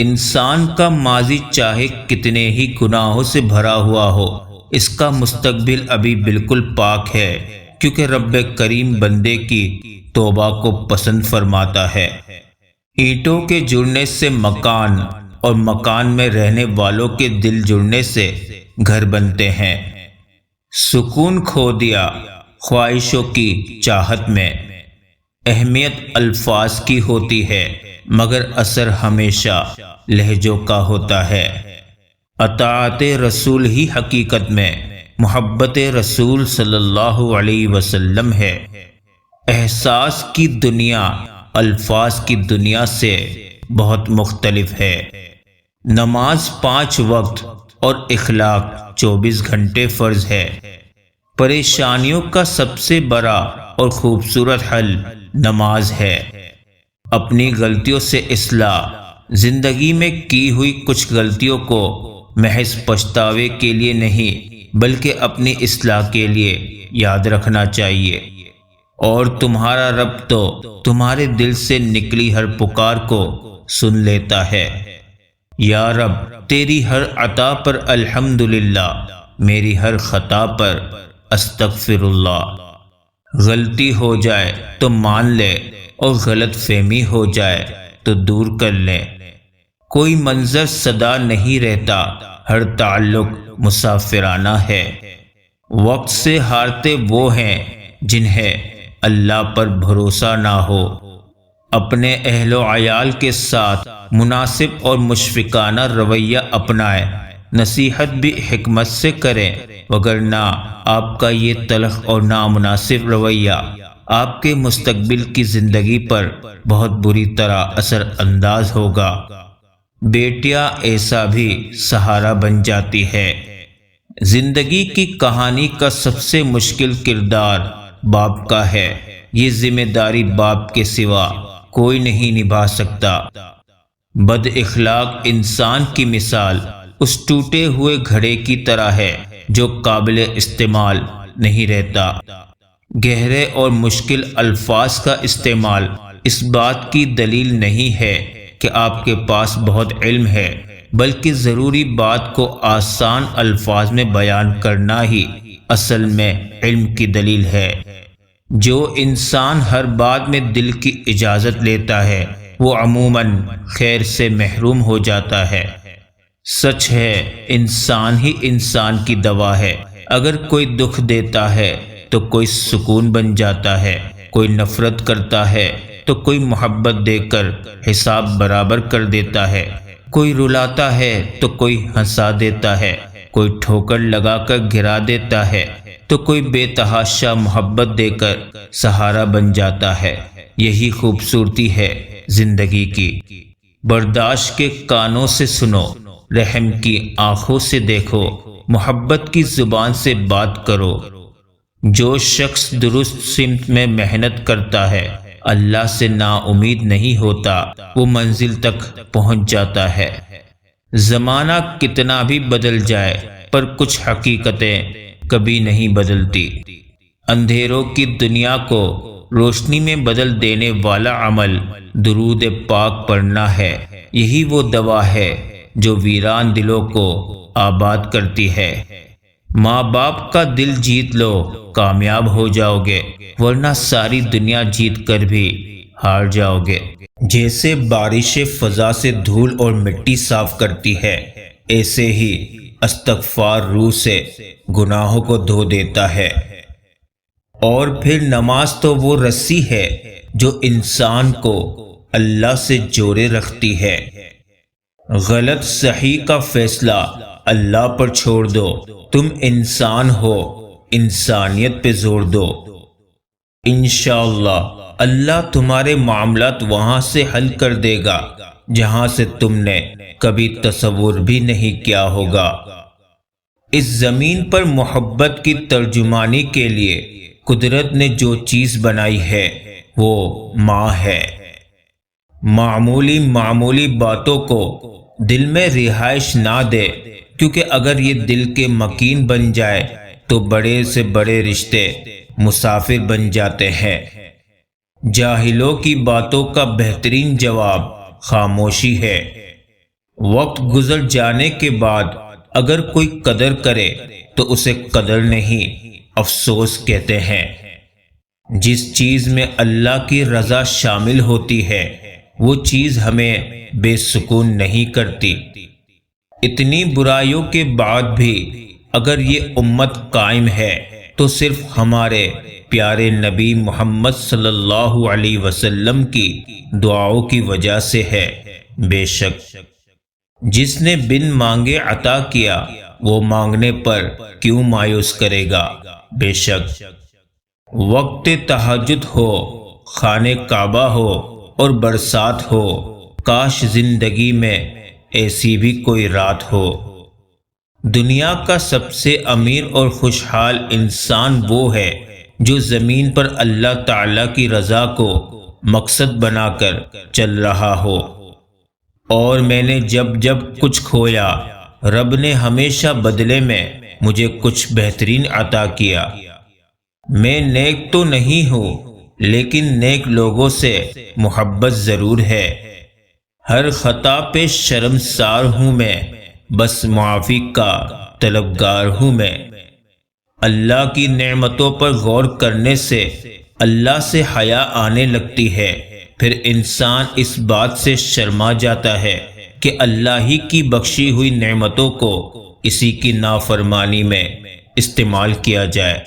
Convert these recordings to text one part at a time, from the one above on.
انسان کا ماضی چاہے کتنے ہی گناہوں سے بھرا ہوا ہو، اس کا مستقبل ابھی بالکل پاک ہے، کیونکہ رب کریم بندے کی توبہ کو پسند فرماتا ہے۔ اینٹوں کے جڑنے سے مکان، اور مکان میں رہنے والوں کے دل جڑنے سے گھر بنتے ہیں۔ سکون کھو دیا خواہشوں کی چاہت میں۔ اہمیت الفاظ کی ہوتی ہے، مگر اثر ہمیشہ لہجوں کا ہوتا ہے۔ اطاعت رسول ہی حقیقت میں محبت رسول صلی اللہ علیہ وسلم ہے۔ احساس کی دنیا الفاظ کی دنیا سے بہت مختلف ہے۔ نماز 5 وقت اور اخلاق 24 گھنٹے فرض ہے۔ پریشانیوں کا سب سے بڑا اور خوبصورت حل نماز ہے۔ اپنی غلطیوں سے اصلاح۔ زندگی میں کی ہوئی کچھ غلطیوں کو محض پچھتاوے کے لیے نہیں، بلکہ اپنی اصلاح کے لیے یاد رکھنا چاہیے۔ اور تمہارا رب تو تمہارے دل سے نکلی ہر پکار کو سن لیتا ہے۔ یا رب، تیری ہر عطا پر الحمدللہ، میری ہر خطا پر استغفر اللہ۔ غلطی ہو جائے تو مان لے، اور غلط فہمی ہو جائے تو دور کر لے۔ کوئی منظر سدا نہیں رہتا، ہر تعلق مسافرانہ ہے۔ وقت سے ہارتے وہ ہیں جنہیں اللہ پر بھروسہ نہ ہو۔ اپنے اہل و عیال کے ساتھ مناسب اور مشفقانہ رویہ اپنائیں۔ نصیحت بھی حکمت سے کریں، وگرنہ آپ کا یہ تلخ اور نامناسب رویہ آپ کے مستقبل کی زندگی پر بہت بری طرح اثر انداز ہوگا۔ بیٹیاں ایسا بھی سہارا بن جاتی ہے۔ زندگی کی کہانی کا سب سے مشکل کردار باپ کا ہے۔ یہ ذمہ داری باپ کے سوا کوئی نہیں نبھا سکتا۔ بد اخلاق انسان کی مثال اس ٹوٹے ہوئے گھڑے کی طرح ہے جو قابل استعمال نہیں رہتا۔ گہرے اور مشکل الفاظ کا استعمال اس بات کی دلیل نہیں ہے کہ آپ کے پاس بہت علم ہے، بلکہ ضروری بات کو آسان الفاظ میں بیان کرنا ہی اصل میں علم کی دلیل ہے۔ جو انسان ہر بات میں دل کی اجازت لیتا ہے، وہ عموماً خیر سے محروم ہو جاتا ہے۔ سچ ہے، انسان ہی انسان کی دوا ہے۔ اگر کوئی دکھ دیتا ہے تو کوئی سکون بن جاتا ہے، کوئی نفرت کرتا ہے تو کوئی محبت دے کر حساب برابر کر دیتا ہے، کوئی رلاتا ہے تو کوئی ہنسا دیتا ہے، کوئی ٹھوکر لگا کر گرا دیتا ہے تو کوئی بے تحاشا محبت دے کر سہارا بن جاتا ہے۔ یہی خوبصورتی ہے زندگی کی۔ برداشت کے کانوں سے سنو، رحم کی آنکھوں سے دیکھو، محبت کی زبان سے بات کرو۔ جو شخص درست سمت میں محنت کرتا ہے، اللہ سے نا امید نہیں ہوتا، وہ منزل تک پہنچ جاتا ہے۔ زمانہ کتنا بھی بدل جائے، پر کچھ حقیقتیں کبھی نہیں بدلتی۔ اندھیروں کی دنیا کو روشنی میں بدل دینے والا عمل درود پاک پڑھنا ہے۔ یہی وہ دوا ہے جو ویران دلوں کو آباد کرتی ہے۔ ماں باپ کا دل جیت لو، کامیاب ہو جاؤ گے، ورنہ ساری دنیا جیت کر بھی ہار جاؤ گے۔ جیسے بارش فضا سے دھول اور مٹی صاف کرتی ہے، ایسے ہی استغفار روح سے گناہوں کو دھو دیتا ہے۔ اور پھر نماز تو وہ رسی ہے جو انسان کو اللہ سے جوڑے رکھتی ہے۔ غلط صحیح کا فیصلہ اللہ پر چھوڑ دو۔ تم انسان ہو، انسانیت پہ زور دو۔ انشاءاللہ اللہ تمہارے معاملات وہاں سے حل کر دے گا جہاں سے تم نے کبھی تصور بھی نہیں کیا ہوگا۔ اس زمین پر محبت کی ترجمانی کے لیے قدرت نے جو چیز بنائی ہے وہ ماں ہے۔ معمولی باتوں کو دل میں رہائش نہ دے، کیونکہ اگر یہ دل کے مکین بن جائے تو بڑے سے بڑے رشتے مسافر بن جاتے ہیں۔ جاہلوں کی باتوں کا بہترین جواب خاموشی ہے۔ وقت گزر جانے کے بعد اگر کوئی قدر کرے تو اسے قدر نہیں افسوس کہتے ہیں۔ جس چیز میں اللہ کی رضا شامل ہوتی ہے وہ چیز ہمیں بے سکون نہیں کرتی۔ اتنی برائیوں کے بعد بھی اگر یہ امت قائم ہے تو صرف ہمارے پیارے نبی محمد صلی اللہ علیہ وسلم کی دعاؤں کی وجہ سے ہے۔ بے شک جس نے بن مانگے عطا کیا وہ مانگنے پر کیوں مایوس کرے گا۔ بے شک وقت تہجد ہو، خانہ کعبہ ہو اور برسات ہو، کاش زندگی میں ایسی بھی کوئی رات ہو۔ دنیا کا سب سے امیر اور خوشحال انسان وہ ہے جو زمین پر اللہ تعالیٰ کی رضا کو مقصد بنا کر چل رہا ہو۔ اور میں نے جب جب کچھ کھویا رب نے ہمیشہ بدلے میں مجھے کچھ بہترین عطا کیا۔ میں نیک تو نہیں ہوں لیکن نیک لوگوں سے محبت ضرور ہے۔ ہر خطا پہ شرمسار ہوں میں، بس معافی کا طلبگار ہوں میں۔ اللہ کی نعمتوں پر غور کرنے سے اللہ سے حیا آنے لگتی ہے، پھر انسان اس بات سے شرما جاتا ہے کہ اللہ ہی کی بخشی ہوئی نعمتوں کو اسی کی نافرمانی میں استعمال کیا جائے۔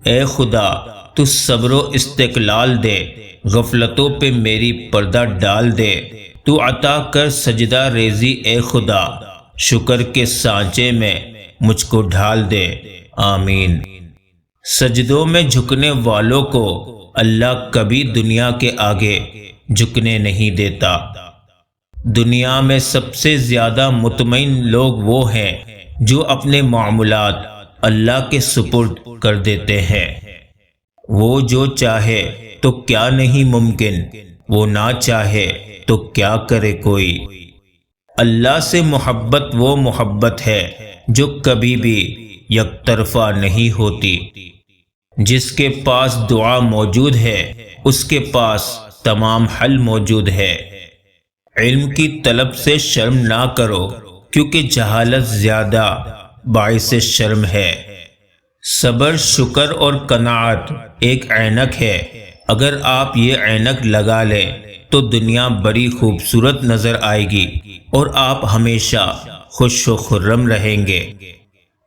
اے خدا تو صبر و استقلال دے، غفلتوں پہ میری پردہ ڈال دے، تو عطا کر سجدہ ریزی اے خدا، شکر کے سانچے میں مجھ کو ڈھال دے، آمین۔ سجدوں میں جھکنے والوں کو اللہ کبھی دنیا کے آگے جھکنے نہیں دیتا۔ دنیا میں سب سے زیادہ مطمئن لوگ وہ ہیں جو اپنے معاملات اللہ کے سپرد کر دیتے ہیں۔ وہ جو چاہے تو کیا نہیں ممکن، وہ نہ چاہے تو کیا کرے کوئی۔ اللہ سے محبت وہ محبت ہے جو کبھی بھی یک طرفہ نہیں ہوتی۔ جس کے پاس دعا موجود ہے اس کے پاس تمام حل موجود ہے۔ علم کی طلب سے شرم نہ کرو کیونکہ جہالت زیادہ باعث شرم ہے۔ صبر، شکر اور قناعت ایک عینک ہے، اگر آپ یہ عینک لگا لیں تو دنیا بڑی خوبصورت نظر آئے گی اور آپ ہمیشہ خوش و خرم رہیں گے۔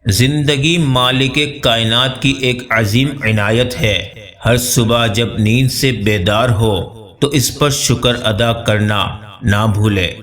زندگی مالک کائنات کی ایک عظیم عنایت ہے۔ ہر صبح جب نیند سے بیدار ہو تو اس پر شکر ادا کرنا نہ بھولے۔